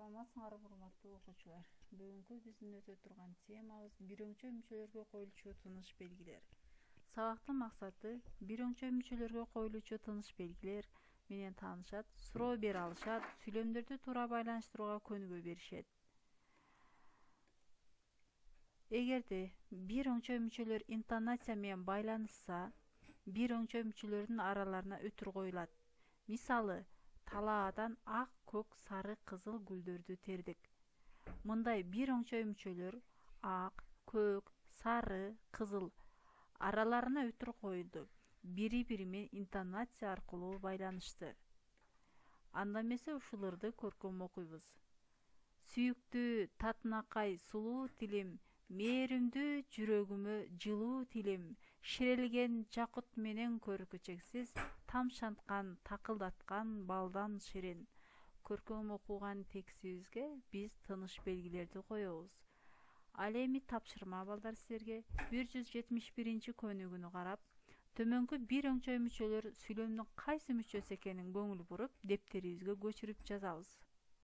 Саламатсыңарбы урматтуу окуучулар. Бүгүнкү биздин өтө турган темабыз бирөңчө мүчөлөргө коюлуучу тыныш белгилер. Сабактын максаты бирөңчө мүчөлөргө коюлуучу тыныш белгилер менен таанышат, суроо бере алышат, сүйлөмдөрдү туура байланыштырууга көнүгүү беришет. Эгерде бир өңчө мүчөлөр интонация менен байланышса, бир өңчө мүчөлөрдүн араларына өтүр коюлат. Мисалы, талаадан ак, көк, сары, кызыл гүлдөрдү тердик. Мындай бир өңчө мүчөлөр ак, көк, сары, кызыл араларына өтүр коюлду. Бири-бири менен интонация аркылуу байланышты. Анда эмесе ушуларды көркөм окуйбуз. Сүйүктүү, татынакай, сулуу тилим, мээримдүү жүрөгүмө жылуу тилим, ширелген жакут менен көркү чексиз, тамшанткан, такылдаткан балдан ширин. Көркөм окуган текстибизге биз тыныш белгилерди коебуз. Ал эми тапшырма балдар силерге 171 көнүгүүнү карап, төмөнкү бир өңчө мүчөлөр сүйлөмдүн кайсы мүчөсү экенин көңүл буруп, дептерибизге көчүрүп жазабыз.